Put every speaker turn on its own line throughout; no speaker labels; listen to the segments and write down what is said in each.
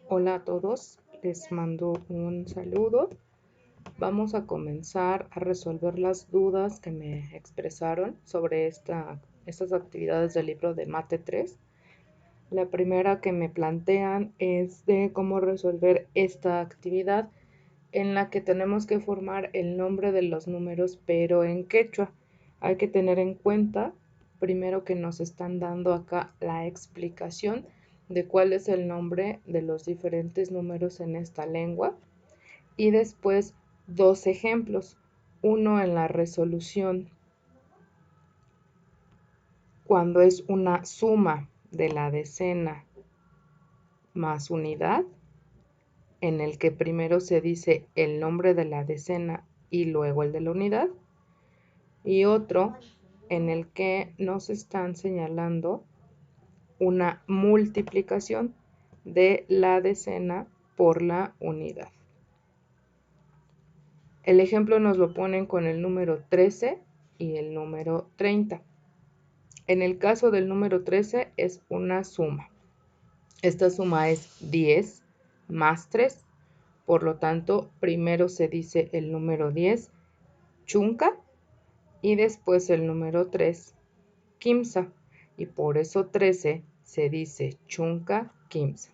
Hola a todos, les mando un saludo. Vamos a comenzar a resolver las dudas que me expresaron sobre estas actividades del libro de Mate 3. La primera que me plantean es de cómo resolver esta actividad en la que tenemos que formar el nombre de los números, pero en quechua. Hay que tener en cuenta, primero, que nos están dando acá la explicación de cuál es el nombre de los diferentes números en esta lengua y después dos ejemplos, uno en la resolución cuando es una suma de la decena más unidad, en el que primero se dice el nombre de la decena y luego el de la unidad, y otro en el que nos están señalando una multiplicación de la decena por la unidad. El ejemplo nos lo ponen con el número 13 y el número 30. En el caso del número 13 es una suma. Esta suma es 10 más 3. Por lo tanto, primero se dice el número 10, chunca, y después el número 3, quimsa. Y por eso 13 se dice chunca, quimsa.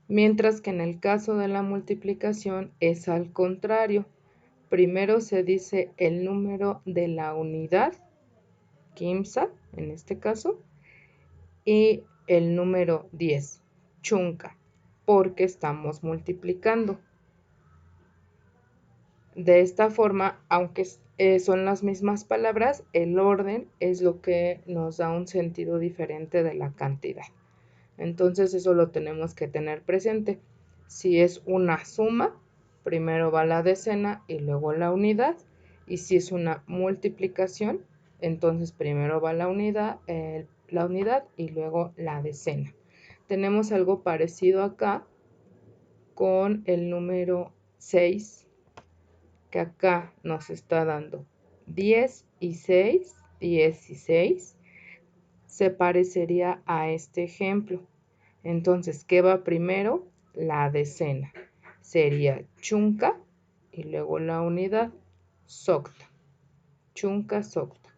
Mientras que en el caso de la multiplicación es al contrario. Primero se dice el número de la unidad, quimsa en este caso, y el número 10, chunca, porque estamos multiplicando. De esta forma, aunque son las mismas palabras, el orden es lo que nos da un sentido diferente de la cantidad. Entonces eso lo tenemos que tener presente. Si es una suma, primero va la decena y luego la unidad. Y si es una multiplicación, entonces primero va la unidad y luego la decena. Tenemos algo parecido acá con el número 6, que acá nos está dando 10 y 6, 16. Se parecería a este ejemplo. Entonces, ¿qué va primero? La decena. Sería chunca y luego la unidad, socta. Chunca, socta.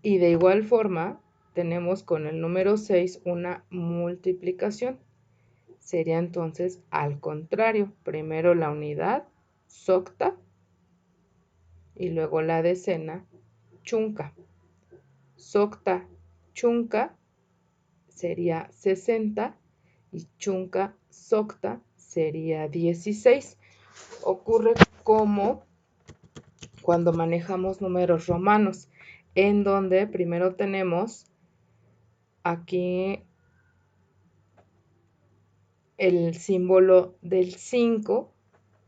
Y de igual forma, tenemos con el número 6 una multiplicación. Sería entonces al contrario. Primero la unidad, socta, y luego la decena, chunca. Socta, chunca sería 60 y chunca, socta sería 16. Ocurre como cuando manejamos números romanos, en donde primero tenemos aquí el símbolo del 5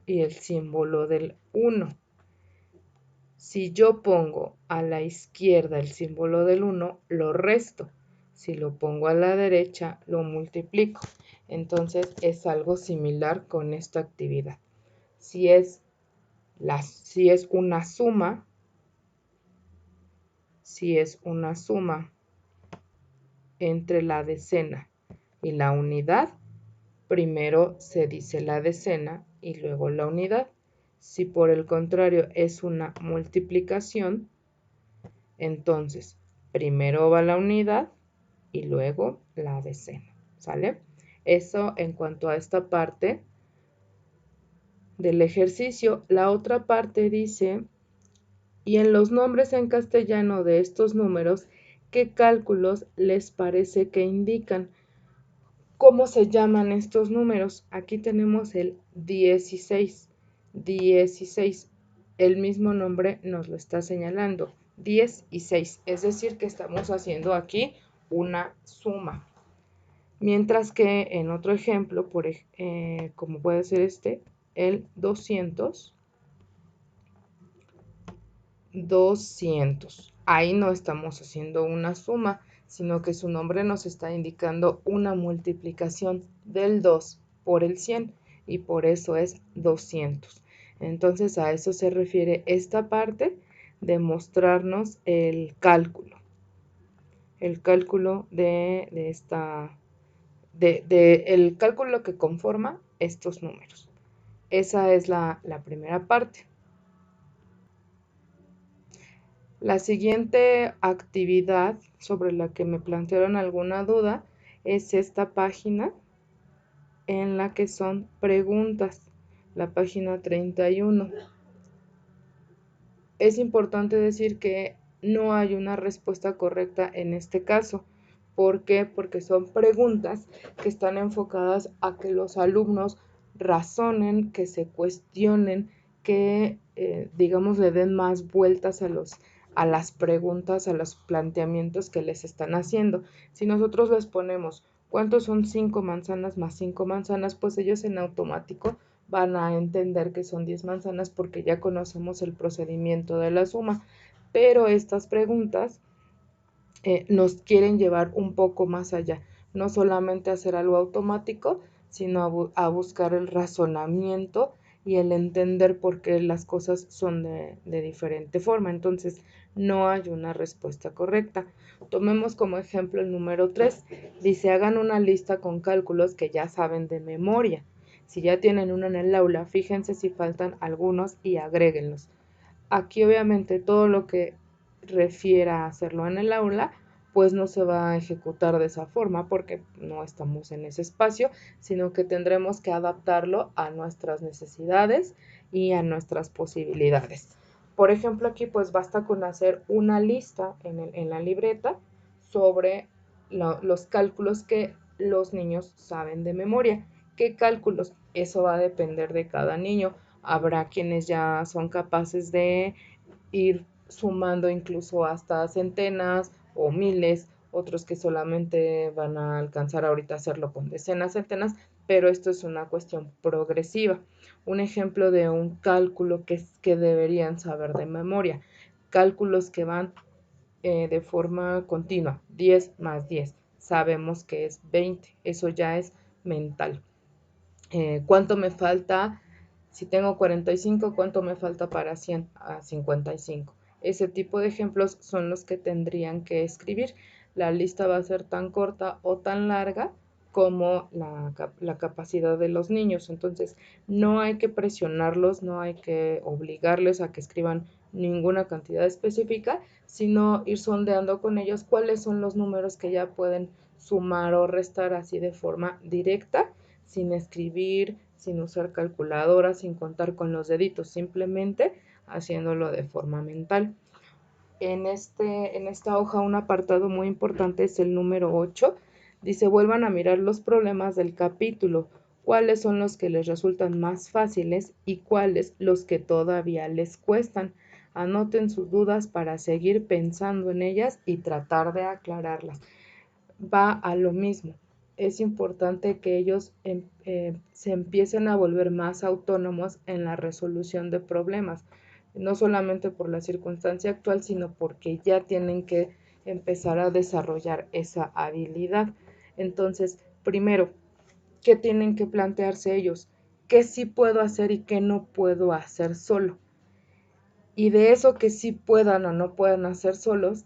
y el símbolo del 1. Si yo pongo a la izquierda el símbolo del 1, lo resto. Si lo pongo a la derecha, lo multiplico. Entonces es algo similar con esta actividad. Si es una suma, entre la decena y la unidad, primero se dice la decena y luego la unidad. Si por el contrario es una multiplicación, entonces primero va la unidad y luego la decena, ¿sale? Eso en cuanto a esta parte del ejercicio. La otra parte dice, y en los nombres en castellano de estos números, ¿qué cálculos les parece que indican? ¿Cómo se llaman estos números? Aquí tenemos el 16. 16. El mismo nombre nos lo está señalando. 10 y 6. Es decir, que estamos haciendo aquí una suma. Mientras que en otro ejemplo, como puede ser el 200. 200. Ahí no estamos haciendo una suma, sino que su nombre nos está indicando una multiplicación del 2 por el 100 y por eso es 200. Entonces a eso se refiere esta parte de mostrarnos el cálculo. El cálculo de el cálculo que conforma estos números. Esa es la primera parte. La siguiente actividad sobre la que me plantearon alguna duda es esta página en la que son preguntas, la página 31. Es importante decir que no hay una respuesta correcta en este caso. ¿Por qué? Porque son preguntas que están enfocadas a que los alumnos razonen, que se cuestionen, que digamos le den más vueltas a las preguntas, a los planteamientos que les están haciendo. Si nosotros les ponemos ¿cuántos son 5 manzanas más 5 manzanas? Pues ellos en automático van a entender que son 10 manzanas porque ya conocemos el procedimiento de la suma. Pero estas preguntas nos quieren llevar un poco más allá, no solamente hacer algo automático, sino a buscar el razonamiento y el entender por qué las cosas son de diferente forma. Entonces, no hay una respuesta correcta. Tomemos como ejemplo el número 3. Dice, hagan una lista con cálculos que ya saben de memoria. Si ya tienen uno en el aula, fíjense si faltan algunos y agréguenlos. Aquí obviamente todo lo que refiera a hacerlo en el aula, pues no se va a ejecutar de esa forma porque no estamos en ese espacio, sino que tendremos que adaptarlo a nuestras necesidades y a nuestras posibilidades. Por ejemplo, aquí pues basta con hacer una lista en la libreta sobre los cálculos que los niños saben de memoria. ¿Qué cálculos? Eso va a depender de cada niño. Habrá quienes ya son capaces de ir sumando incluso hasta centenas o miles, otros que solamente van a alcanzar ahorita a hacerlo con decenas, centenas, pero esto es una cuestión progresiva. Un ejemplo de un cálculo que deberían saber de memoria, cálculos que van de forma continua, 10 más 10, sabemos que es 20, eso ya es mental. ¿Cuánto me falta? Si tengo 45, ¿cuánto me falta para 100 a 55? Ese tipo de ejemplos son los que tendrían que escribir. La lista va a ser tan corta o tan larga como la capacidad de los niños. Entonces, no hay que presionarlos, no hay que obligarles a que escriban ninguna cantidad específica, sino ir sondeando con ellos cuáles son los números que ya pueden sumar o restar así de forma directa, sin escribir, sin usar calculadora, sin contar con los deditos, simplemente haciéndolo de forma mental. En esta hoja un apartado muy importante es el número 8. Dice, vuelvan a mirar los problemas del capítulo, cuáles son los que les resultan más fáciles y cuáles los que todavía les cuestan. Anoten sus dudas para seguir pensando en ellas y tratar de aclararlas. Va a lo mismo. Es importante que ellos se empiecen a volver más autónomos en la resolución de problemas, no solamente por la circunstancia actual, sino porque ya tienen que empezar a desarrollar esa habilidad. Entonces, primero, ¿qué tienen que plantearse ellos? ¿Qué sí puedo hacer y qué no puedo hacer solo? Y de eso que sí puedan o no puedan hacer solos,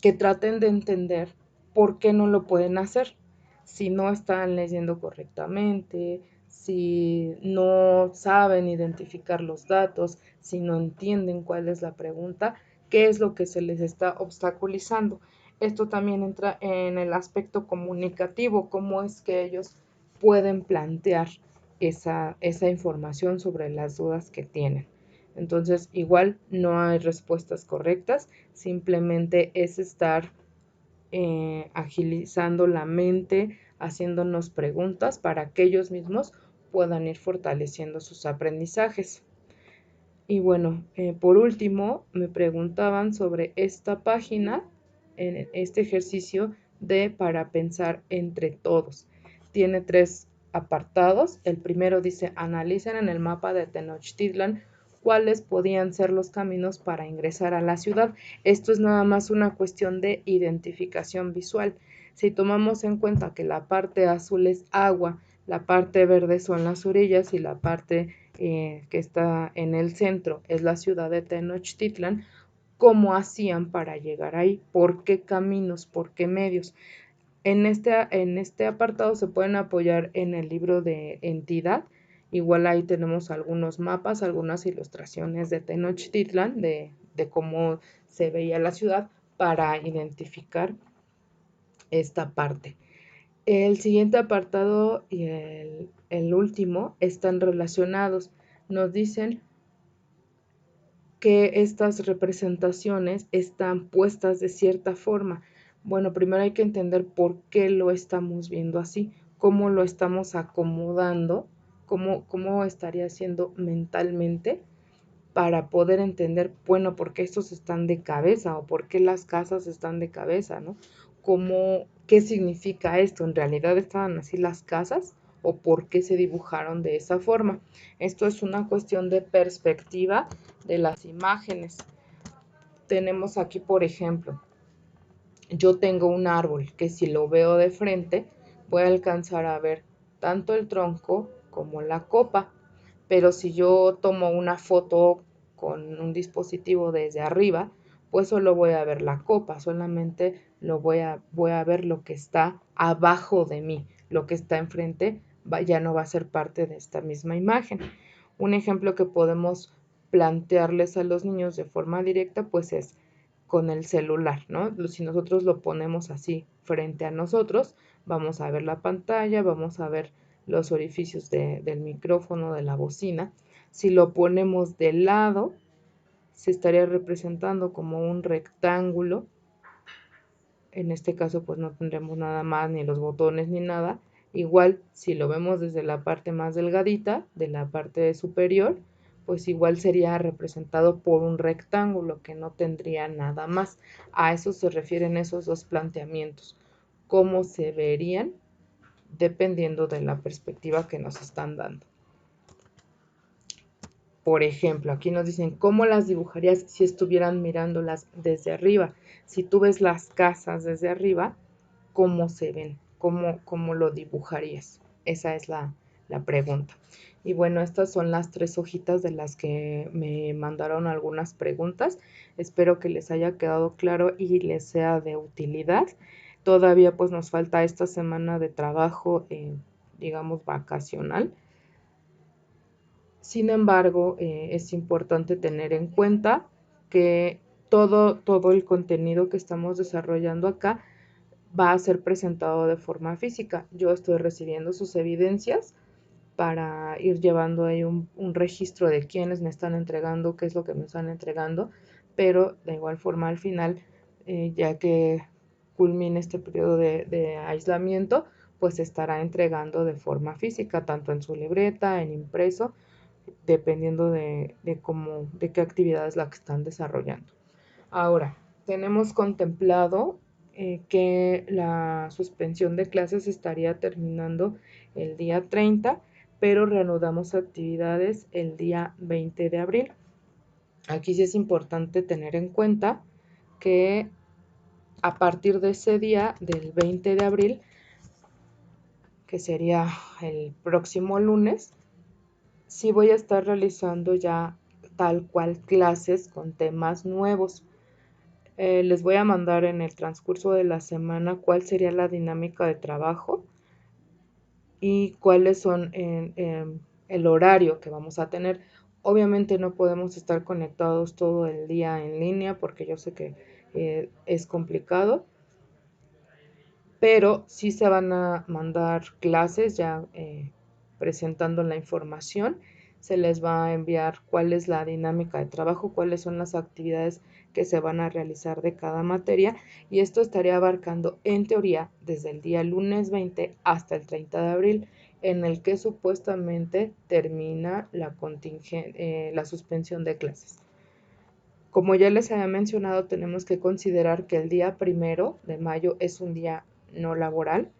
que traten de entender por qué no lo pueden hacer. Si no están leyendo correctamente, si no saben identificar los datos, si no entienden cuál es la pregunta, qué es lo que se les está obstaculizando. Esto también entra en el aspecto comunicativo, cómo es que ellos pueden plantear esa información sobre las dudas que tienen. Entonces, igual no hay respuestas correctas, simplemente es estar agilizando la mente, haciéndonos preguntas para que ellos mismos puedan ir fortaleciendo sus aprendizajes. Y bueno, por último, me preguntaban sobre esta página, en este ejercicio de para pensar entre todos. Tiene 3 apartados. El primero dice, analicen en el mapa de Tenochtitlan cuáles podían ser los caminos para ingresar a la ciudad. Esto es nada más una cuestión de identificación visual. Si tomamos en cuenta que la parte azul es agua, la parte verde son las orillas y la parte que está en el centro es la ciudad de Tenochtitlan, ¿cómo hacían para llegar ahí? ¿Por qué caminos? ¿Por qué medios? En este apartado se pueden apoyar en el libro de entidad. Igual ahí tenemos algunos mapas, algunas ilustraciones de Tenochtitlan, de cómo se veía la ciudad para identificar esta parte. El siguiente apartado y el último están relacionados. Nos dicen que estas representaciones están puestas de cierta forma. Bueno, primero hay que entender por qué lo estamos viendo así, cómo lo estamos acomodando, cómo estaría siendo mentalmente para poder entender, bueno, por qué estos están de cabeza o por qué las casas están de cabeza, ¿no? ¿Qué significa esto? ¿En realidad estaban así las casas o por qué se dibujaron de esa forma? Esto es una cuestión de perspectiva de las imágenes. Tenemos aquí, por ejemplo, yo tengo un árbol que si lo veo de frente, voy a alcanzar a ver tanto el tronco como la copa, pero si yo tomo una foto con un dispositivo desde arriba, pues solo voy a ver la copa, solamente voy a ver lo que está abajo de mí, lo que está enfrente ya no va a ser parte de esta misma imagen. Un ejemplo que podemos plantearles a los niños de forma directa, pues es con el celular, ¿no? Si nosotros lo ponemos así frente a nosotros, vamos a ver la pantalla, vamos a ver los orificios del micrófono, de la bocina. Si lo ponemos de lado, se estaría representando como un rectángulo. En este caso, pues no tendremos nada más, ni los botones, ni nada. Igual, si lo vemos desde la parte más delgadita, de la parte superior, pues igual sería representado por un rectángulo que no tendría nada más. A eso se refieren esos dos planteamientos. Cómo se verían dependiendo de la perspectiva que nos están dando. Por ejemplo, aquí nos dicen cómo las dibujarías si estuvieran mirándolas desde arriba. Si tú ves las casas desde arriba, ¿cómo se ven? ¿Cómo lo dibujarías? Esa es la pregunta. Y bueno, estas son las 3 hojitas de las que me mandaron algunas preguntas. Espero que les haya quedado claro y les sea de utilidad. Todavía pues nos falta esta semana de trabajo, digamos, vacacional. Sin embargo, es importante tener en cuenta que todo el contenido que estamos desarrollando acá va a ser presentado de forma física. Yo estoy recibiendo sus evidencias para ir llevando ahí un registro de quiénes me están entregando, qué es lo que me están entregando, pero de igual forma al final, ya que culmine este periodo de aislamiento, pues se estará entregando de forma física, tanto en su libreta, en impreso, dependiendo de qué actividad es la que están desarrollando. Ahora, tenemos contemplado que la suspensión de clases estaría terminando el día 30, pero reanudamos actividades el día 20 de abril. Aquí sí es importante tener en cuenta que a partir de ese día, del 20 de abril, que sería el próximo lunes, sí voy a estar realizando ya tal cual clases con temas nuevos. Les voy a mandar en el transcurso de la semana cuál sería la dinámica de trabajo y cuáles son el horario que vamos a tener. Obviamente no podemos estar conectados todo el día en línea porque yo sé que es complicado, pero sí se van a mandar clases ya presentando la información. Se les va a enviar cuál es la dinámica de trabajo, cuáles son las actividades que se van a realizar de cada materia y esto estaría abarcando en teoría desde el día lunes 20 hasta el 30 de abril en el que supuestamente termina la suspensión de clases. Como ya les había mencionado, tenemos que considerar que el día 1 de mayo es un día no laboral,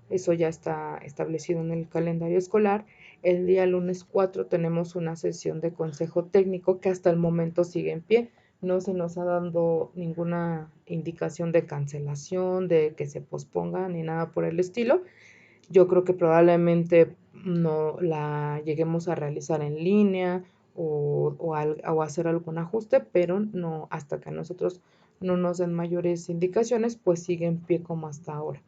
eso ya está establecido en el calendario escolar. El día lunes 4 tenemos una sesión de consejo técnico que hasta el momento sigue en pie. No se nos ha dado ninguna indicación de cancelación, de que se posponga, ni nada por el estilo. Yo creo que probablemente no la lleguemos a realizar en línea o hacer algún ajuste, pero no hasta que nosotros no nos den mayores indicaciones, pues sigue en pie como hasta ahora.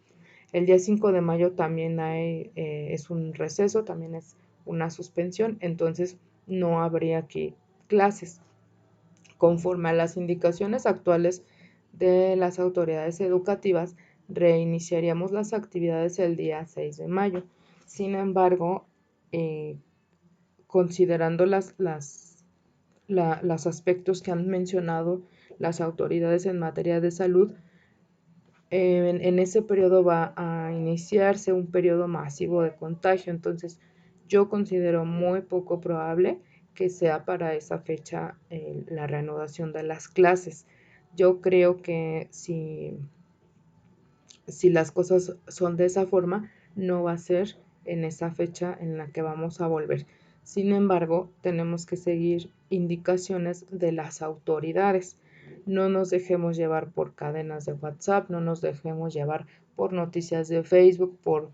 El día 5 de mayo también es un receso, también es una suspensión, entonces no habría aquí clases. Conforme a las indicaciones actuales de las autoridades educativas, reiniciaríamos las actividades el día 6 de mayo. Sin embargo, considerando los aspectos que han mencionado las autoridades en materia de salud, en ese periodo va a iniciarse un periodo masivo de contagio. Entonces, yo considero muy poco probable que sea para esa fecha la reanudación de las clases. Yo creo que si las cosas son de esa forma, no va a ser en esa fecha en la que vamos a volver. Sin embargo, tenemos que seguir indicaciones de las autoridades. No nos dejemos llevar por cadenas de WhatsApp, no nos dejemos llevar por noticias de Facebook, por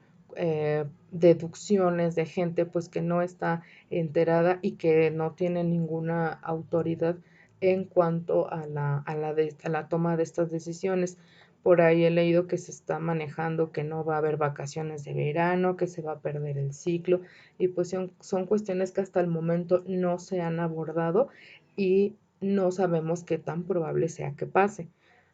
deducciones de gente pues que no está enterada y que no tiene ninguna autoridad en cuanto a la toma de estas decisiones. Por ahí he leído que se está manejando que no va a haber vacaciones de verano, que se va a perder el ciclo, y pues son cuestiones que hasta el momento no se han abordado y no sabemos qué tan probable sea que pase.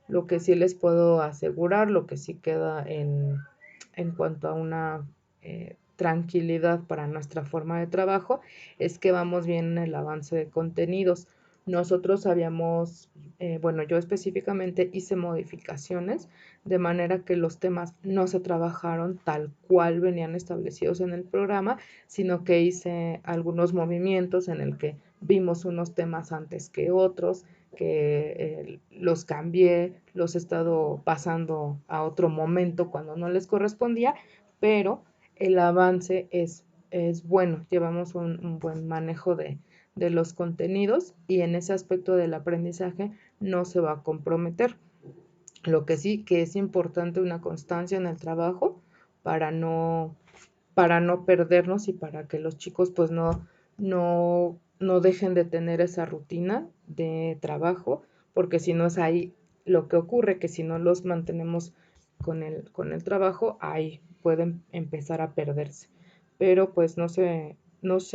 Lo que sí les puedo asegurar, lo que sí queda en cuanto a una tranquilidad para nuestra forma de trabajo, es que vamos bien en el avance de contenidos. Nosotros habíamos, bueno, yo específicamente hice modificaciones de manera que los temas no se trabajaron tal cual venían establecidos en el programa, sino que hice algunos movimientos en el que vimos unos temas antes que otros, que los cambié, los he estado pasando a otro momento cuando no les correspondía, pero el avance es bueno, llevamos un buen manejo de los contenidos y en ese aspecto del aprendizaje no se va a comprometer. Lo que sí que es importante una constancia en el trabajo para no, para no perdernos y para que los chicos pues no dejen de tener esa rutina de trabajo, porque si no es ahí lo que ocurre, que si no los mantenemos con el trabajo, ahí pueden empezar a perderse. Pero pues no se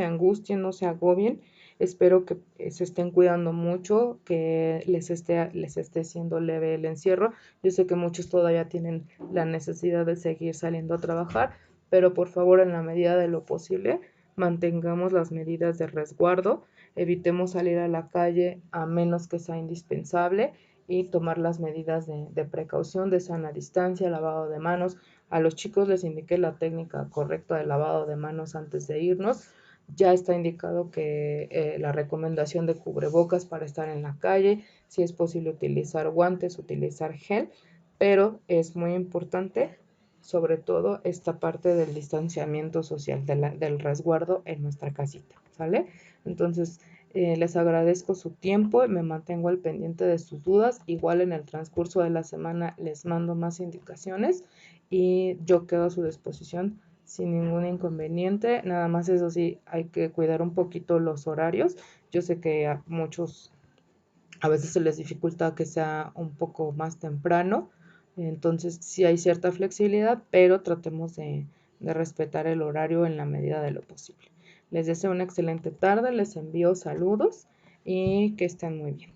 angustien, no se agobien. Espero que se estén cuidando mucho, que les esté siendo leve el encierro. Yo sé que muchos todavía tienen la necesidad de seguir saliendo a trabajar, pero por favor, en la medida de lo posible, mantengamos las medidas de resguardo, evitemos salir a la calle a menos que sea indispensable y tomar las medidas de precaución, de sana distancia, lavado de manos. A los chicos les indiqué la técnica correcta de lavado de manos antes de irnos. Ya está indicado que la recomendación de cubrebocas para estar en la calle, si es posible utilizar guantes, utilizar gel, pero es muy importante sobre todo esta parte del distanciamiento social, del resguardo en nuestra casita, ¿sale? Entonces, les agradezco su tiempo, me mantengo al pendiente de sus dudas, igual en el transcurso de la semana les mando más indicaciones y yo quedo a su disposición sin ningún inconveniente, nada más eso sí, hay que cuidar un poquito los horarios, yo sé que a muchos a veces se les dificulta que sea un poco más temprano, entonces sí hay cierta flexibilidad, pero tratemos de respetar el horario en la medida de lo posible. Les deseo una excelente tarde, les envío saludos y que estén muy bien.